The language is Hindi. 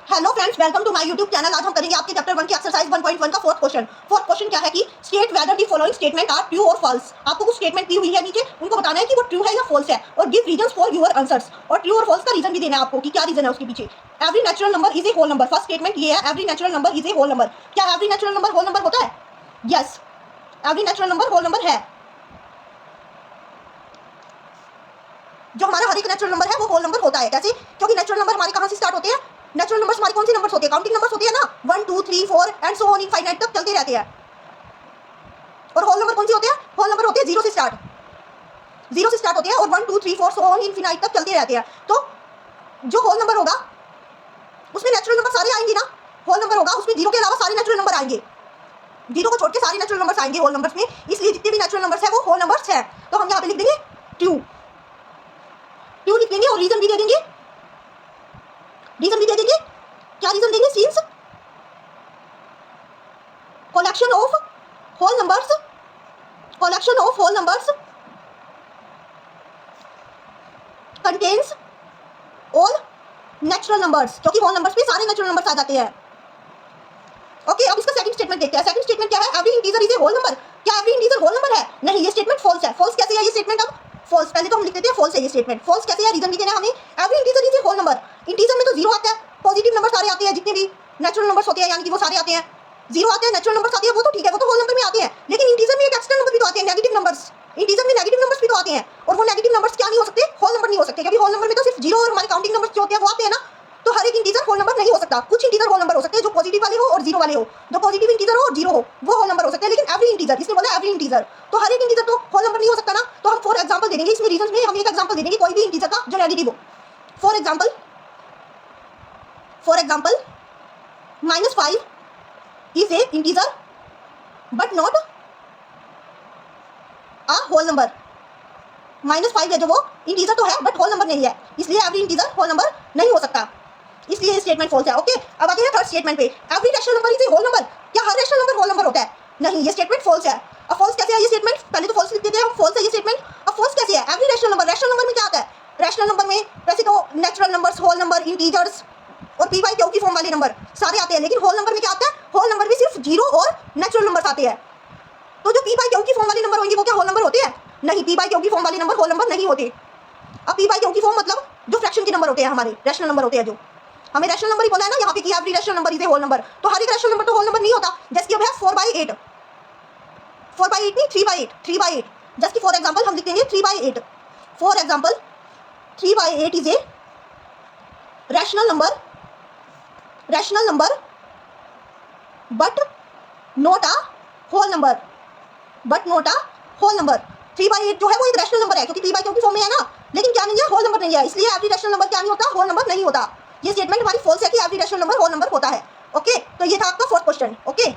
Hello friends, welcome to my YouTube channel. आज हम करेंगे आपके चैप्टर 1 की एक्सरसाइज 1.1 का फोर्थ क्वेश्चन। फोर्थ क्वेश्चन क्या है कि state whether the following statement are true और फॉल्स। आपको कुछ स्टेटमेंट दी हुई है नीचे, उनको बताना है कि वो ट्रू है या फॉल्स है और give reasons for your answers. और ट्रू और फॉल्स का रीजन भी देना है आपको कि क्या रीजन है उसके पीछे। Every natural number is a whole number. First statement ये है, every natural number is a whole number. क्या every natural number whole number होता है? Yes, every natural number whole number है। जो हमारा हर एक नेचुरल नंबर है वो होल नंबर होता है। कैसे? क्योंकि नेचुरल नंबर हमारे कहाँ से स्टार्ट होते हैं? नेचुरल नंबर्स हमारे कौन से नंबर्स होते हैं? काउंटिंग नंबर्स होते हैं ना, 1 2 3 4 एंड सो ऑन इनफाइनाइट तक चलते रहते हैं। और होल नंबर कौन से होते हैं? होल नंबर होते हैं जीरो से स्टार्ट होते हैं और 1 2 3 4 सो ऑन इनफाइनाइट तक चलते रहते हैं। तो जो होल नंबर होगा उसमें नेचुरल नंबर सारे आएंगे ना। होल नंबर होगा उसमें जीरो के अलावा सारे नेचुरल नंबर आएंगे। जीरो को छोड़ के सारे नेचुरल नंबर्स आएंगे होल नंबर्स में, इसलिए जितने भी नेचुरल नंबर्स है वो होल नंबर्स है। तो हम यहाँ पे लिख देंगे ट्रू लिख देंगे और रीजन भी दे देंगे। क्या रीजन देंगे? Since collection of whole numbers contains all natural numbers, क्योंकि होल नंबर्स में सारे नेचुरल नंबर्स आ जाते हैं। ओके, अब इसका सेकंड स्टेटमेंट देखते हैं। सेकंड स्टेटमेंट क्या है? Every integer is a whole number. क्या एवरी इंटीजर होल नंबर है? नहीं, ये स्टेटमेंट फॉल्स है। फॉल्स कैसे है ये स्टेटमेंट? अब फॉल्स पहले तो हम लिख देते हैं फॉल्स है ये स्टेटमेंट। फॉल्स कैसे है? रीजन भी देना है हमें। Every integer is a whole number. Integer में तो जीरो आता है, पॉजिटिव नंबर सारे आते हैं, जितने भी नेचुरल नंबर्स होते हैं यानी कि वो सारे आते हैं। जीरो आते हैं, नेचुरल नंबर्स आते हैं, वो तो ठीक है, वो तो होल नंबर में आते हैं। लेकिन इंटीजर में एक एक्स्ट्रा नंबर भी तो आते हैं, नेगेटिव नंबर्स। इंटीजर में नेगेटिव नंबर्स भी तो आते हैं और वो नेगेटिव नंबर्स क्या नहीं हो सकते? होल नंबर नहीं हो सकते, क्योंकि होल नंबर में तो सिर्फ जीरो और हमारे काउंटिंग नंबर्स जो होते हैं वो आते हैं ना। तो हर एक इंटीजर होल नंबर नहीं हो सकता। कुछ इंटीजर होल नंबर हो सकते हैं जो पॉजिटिव वाले हो और जीरो वाले हो। जो पॉजिटिव इंटीजर हो और जीरो हो वो होल नंबर हो सकते हैं, लेकिन एवरी इंटीजर, इसलिए बोला एवरी इंटीजर। तो हर एक इंटीजर तो होल नंबर नहीं हो सकता ना। तो हम फॉर एग्जांपल दे देंगे इसमें रीजंस में। हम एक एग्जांपल दे देंगे कोई भी इंटीजर का जो नेगेटिव हो। For example -5 is a integer but not a whole number. -5 है जो वो इंटीजर तो है बट होल नंबर नहीं है, इसलिए एवरी इंटीजर होल नंबर नहीं हो सकता, इसलिए ये स्टेटमेंट फॉल्स है। ओके, अब आते हैं थर्ड स्टेटमेंट पे। Every rational number is a whole number. क्या हर रैशनल नंबर होल नंबर होता है? नहीं, ये स्टेटमेंट फॉल्स है। अब फॉल्स कैसे है ये स्टेटमेंट? पहले तो फॉल्स लिख देते हैं हम, फॉल्स है ये स्टेटमेंट। अब फॉल्स कैसे है? एवरी रैशनल नंबर में क्या आता है? रैशनल नंबर में वैसे तो natural numbers, whole number, integers और पी बाई क्यू की फॉर्म वाले नंबर सारे आते हैं, लेकिन होल नंबर में क्या आता है? होल नंबर में सिर्फ जीरो और नेचुरल नंबर्स आते हैं। तो जो पी बाई क्यू की फॉर्म वाले नंबर होंगे वो क्या होल नंबर होते हैं? नहीं, पी बाई क्यू की फॉर्म वाले नंबर होल नंबर नहीं होते। अब पी बाई क्यू की फॉर्म मतलब जो फ्रैक्शन के नंबर होते हैं, हमारे रैशनल नंबर होते हैं, जो हमें रैशनल नंबर ही बोला है ना यहाँ पे कि every rational number is a whole number. तो हर एक रैशनल नंबर तो होल नंबर नहीं होता। जैसे कि अब है 4/8 नहीं 3/8 जस्ट कि फॉर एग्जांपल हम लिख देंगे 3/8। For example 3/8 is a rational number but not a whole number. 3/8 जो है वो एक रैशनल नंबर है, क्योंकि पी बाई क्यू की फॉर्म में है ना, लेकिन क्या नहीं है? होल नंबर नहीं है, इसलिए एवरी रैशनल नंबर क्या नहीं होता? होल नंबर नहीं होता। ये स्टेटमेंट हमारी फॉल्स है कि every rational number whole number होता है। ओके, तो ये था आपका फोर्थ क्वेश्चन। ओके।